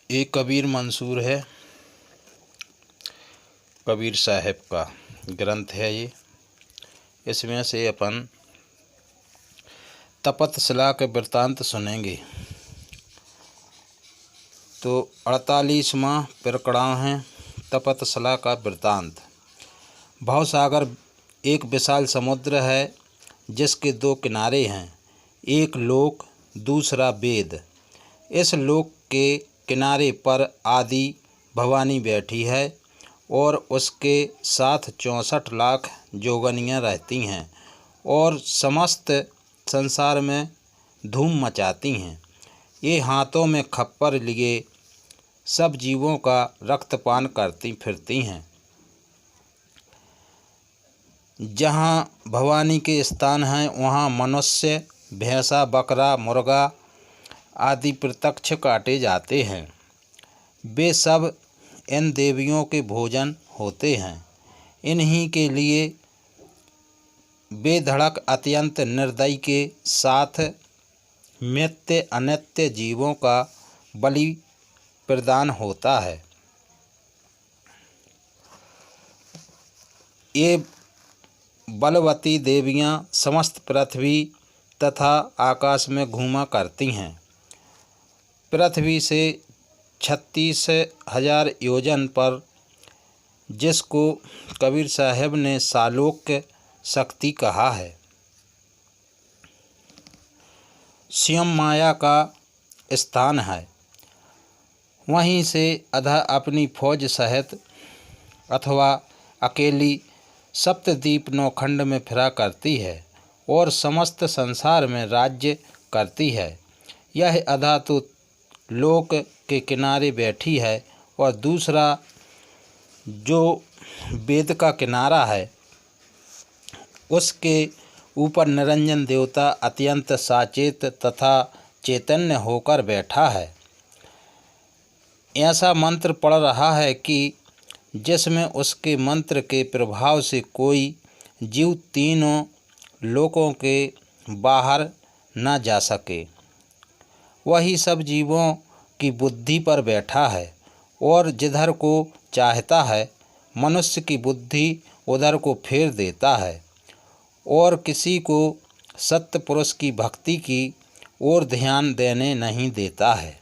एक कबीर मंसूर है, कबीर साहब का ग्रंथ है ये। इसमें से अपन तपतशिला के वृत्तांत सुनेंगे। तो 48वां प्रकरण है तपतशिला का वृत्तांत। भवसागर एक विशाल समुद्र है जिसके दो किनारे हैं, एक लोक दूसरा वेद। इस लोक के किनारे पर आदि भवानी बैठी है और उसके साथ 64 लाख जोगनियाँ रहती हैं और समस्त संसार में धूम मचाती हैं। ये हाथों में खप्पर लिए सब जीवों का रक्तपान करती फिरती हैं। जहाँ भवानी के स्थान हैं वहाँ मनुष्य, भैंसा, बकरा, मुर्गा आदि प्रत्यक्ष काटे जाते हैं। वे सब इन देवियों के भोजन होते हैं। इन्हीं के लिए बेधड़क अत्यंत निर्दयी के साथ नित्य अनित्य जीवों का बलि प्रदान होता है। ये बलवती देवियाँ समस्त पृथ्वी तथा आकाश में घूमा करती हैं। पृथ्वी से 36,000 योजन पर, जिसको कबीर साहब ने सालोक्य शक्ति कहा है, स्वयं माया का स्थान है। वहीं से अधा अपनी फौज सहित अथवा अकेली सप्तद्वीप नौखंड में फिरा करती है और समस्त संसार में राज्य करती है। यह अधा तो लोक के किनारे बैठी है और दूसरा जो वेद का किनारा है उसके ऊपर निरंजन देवता अत्यंत साचेत तथा चैतन्य होकर बैठा है। ऐसा मंत्र पढ़ रहा है कि जिसमें उसके मंत्र के प्रभाव से कोई जीव तीनों लोकों के बाहर न जा सके। वही सब जीवों की बुद्धि पर बैठा है और जिधर को चाहता है मनुष्य की बुद्धि उधर को फेर देता है और किसी को सत्य पुरुष की भक्ति की ओर ध्यान देने नहीं देता है।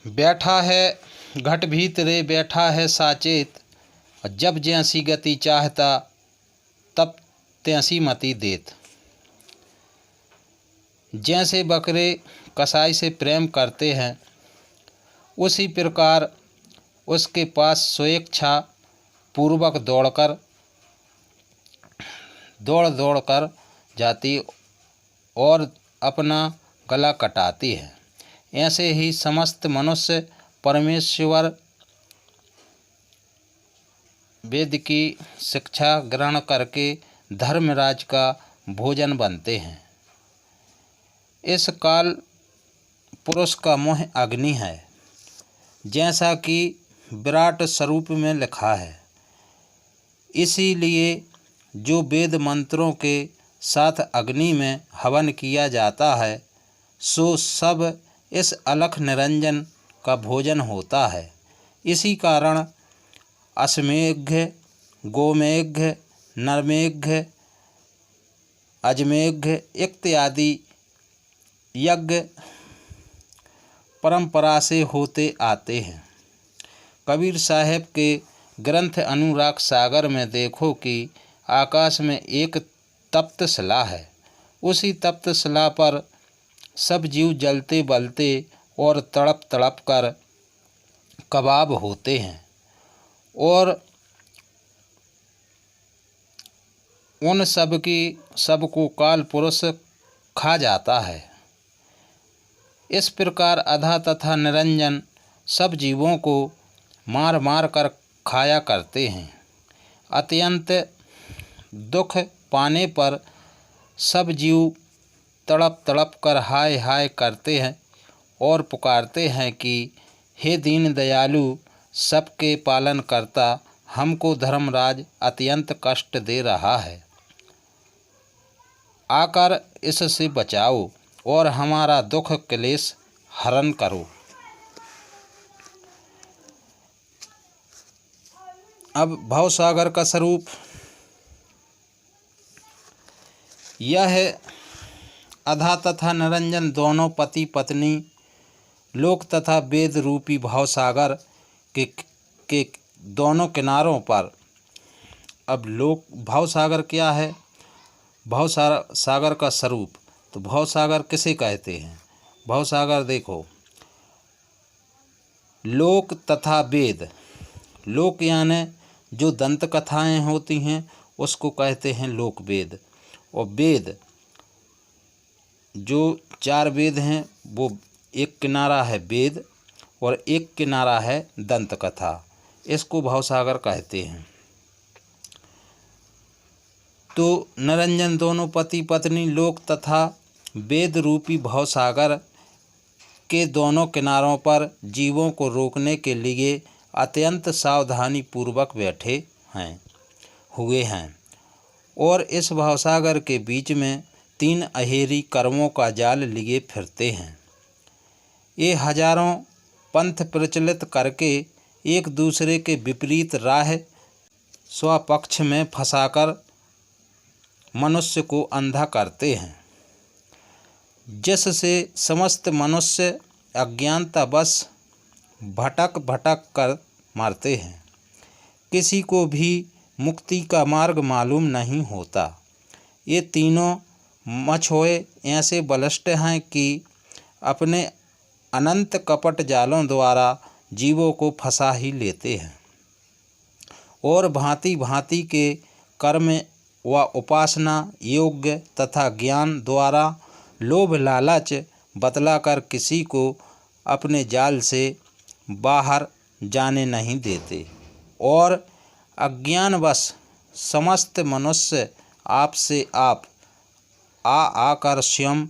बैठा है घट भीतरे बैठा है साचेत, जब जैसी गति चाहता तब तैसी मति देत। जैसे बकरे कसाई से प्रेम करते हैं उसी प्रकार उसके पास स्वेच्छा पूर्वक दौड़ कर जाती और अपना गला कटाती है। ऐसे ही समस्त मनुष्य परमेश्वर वेद की शिक्षा ग्रहण करके धर्मराज का भोजन बनते हैं। इस काल पुरुष का मुँह अग्नि है, जैसा कि विराट स्वरूप में लिखा है। इसीलिए जो वेद मंत्रों के साथ अग्नि में हवन किया जाता है सो सब इस अलख निरंजन का भोजन होता है। इसी कारण अश्वमेघ, गोमेघ, नरमेघ, अजमेघ इत्यादि यज्ञ परंपरा से होते आते हैं। कबीर साहब के ग्रंथ अनुराग सागर में देखो कि आकाश में एक तप्तशिला है। उसी तप्तशिला पर सब जीव जलते बलते और तड़प तड़प कर कबाब होते हैं और उन सबको काल पुरुष खा जाता है। इस प्रकार अधा तथा निरंजन सब जीवों को मार मार कर खाया करते हैं। अत्यंत दुख पाने पर सब जीव तड़प तड़प कर हाय हाय करते हैं और पुकारते हैं कि हे दीन दयालु सबके पालन करता, हमको धर्मराज अत्यंत कष्ट दे रहा है, आकर इससे बचाओ। और हमारा दुख क्लेश हरण करो। अब भवसागर का स्वरूप यह है। अधा तथा निरंजन दोनों पति पत्नी लोक तथा वेद रूपी भवसागर के दोनों किनारों पर। अब लोक भवसागर क्या है? भवसागर का स्वरूप, तो भवसागर किसे कहते हैं? भवसागर देखो, लोक तथा वेद। लोक यानी जो दंत कथाएँ होती हैं उसको कहते हैं लोक वेद, और वेद जो 4 वेद हैं वो एक किनारा है वेद और एक किनारा है दंत कथा, इसको भवसागर कहते हैं। तो निरंजन दोनों पति पत्नी लोक तथा वेद रूपी भवसागर के दोनों किनारों पर जीवों को रोकने के लिए अत्यंत सावधानी पूर्वक बैठे हुए हैं, और इस भवसागर के बीच में 3 अहेरी कर्मों का जाल लिए फिरते हैं। ये हजारों पंथ प्रचलित करके एक दूसरे के विपरीत राह स्वपक्ष में फंसाकर मनुष्य को अंधा करते हैं, जिससे समस्त मनुष्य अज्ञानतावश भटक भटक कर मरते हैं। किसी को भी मुक्ति का मार्ग मालूम नहीं होता। ये तीनों मछुए ऐसे बलिष्ठ हैं कि अपने अनंत कपट जालों द्वारा जीवों को फंसा ही लेते हैं, और भांति भांति के कर्म व उपासना योग्य तथा ज्ञान द्वारा लोभ लालच बतलाकर किसी को अपने जाल से बाहर जाने नहीं देते, और अज्ञानवश समस्त मनुष्य आपसे आप आकर स्वयं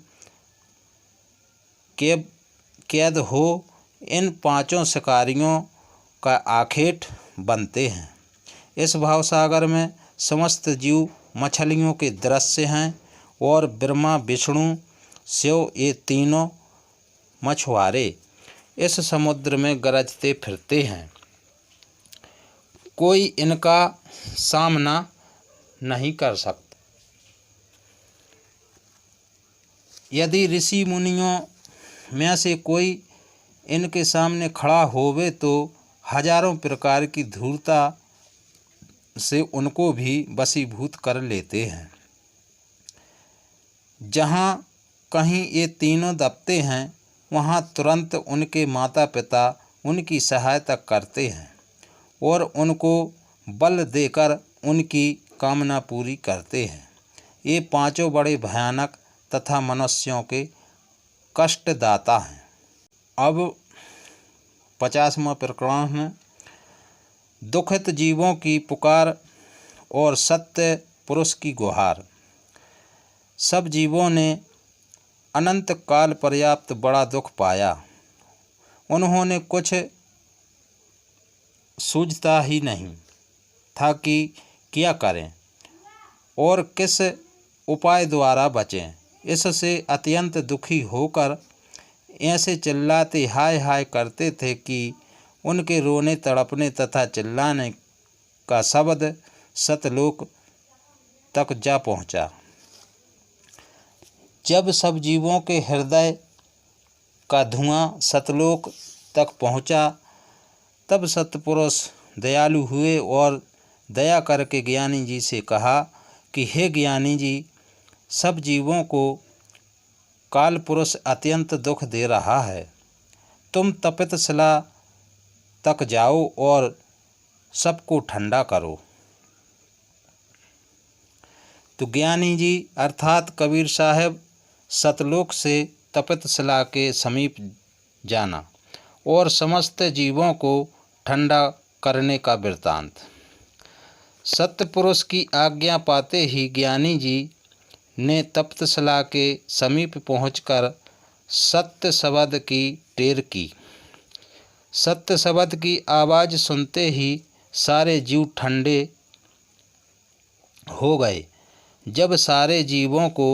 कैद हो इन 5 शिकारियों का आखेट बनते हैं। इस भवसागर में समस्त जीव मछलियों के दृश्य हैं, और ब्रह्मा विष्णु शिव ये तीनों मछुआरे इस समुद्र में गरजते फिरते हैं। कोई इनका सामना नहीं कर सकता। यदि ऋषि मुनियों में से कोई इनके सामने खड़ा होवे तो हजारों प्रकार की धूर्तता से उनको भी वशीभूत कर लेते हैं। जहाँ कहीं ये तीनों दबते हैं वहाँ तुरंत उनके माता पिता उनकी सहायता करते हैं और उनको बल देकर उनकी कामना पूरी करते हैं। ये 5 बड़े भयानक तथा मनुष्यों के कष्टदाता हैं। अब 50वां प्रकरण है दुखित जीवों की पुकार और सत्य पुरुष की गुहार। सब जीवों ने अनंत काल पर्याप्त बड़ा दुख पाया। उन्होंने कुछ सूझता ही नहीं था कि क्या करें और किस उपाय द्वारा बचें। इससे अत्यंत दुखी होकर ऐसे चिल्लाते हाय हाय करते थे कि उनके रोने तड़पने तथा चिल्लाने का शब्द सतलोक तक जा पहुंचा। जब सब जीवों के हृदय का धुआं सतलोक तक पहुंचा, तब सतपुरुष दयालु हुए और दया करके ज्ञानी जी से कहा कि हे ज्ञानी जी, सब जीवों को काल पुरुष अत्यंत दुख दे रहा है। तुम तपित शिला तक जाओ और सबको ठंडा करो। तो ज्ञानी जी अर्थात कबीर साहब सतलोक से तपित शिला के समीप जाना और समस्त जीवों को ठंडा करने का वृत्तांत। सत्य पुरुष की आज्ञा पाते ही ज्ञानी जी ने तप्त शिला के समीप पहुंचकर सत्य शब्द की टेर की। सत्य शब्द की आवाज़ सुनते ही सारे जीव ठंडे हो गए। जब सारे जीवों को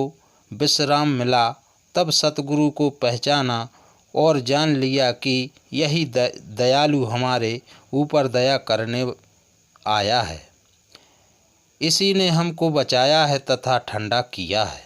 विश्राम मिला तब सतगुरु को पहचाना और जान लिया कि यही दयालु हमारे ऊपर दया करने आया है। इसी ने हमको बचाया है तथा ठंडा किया है।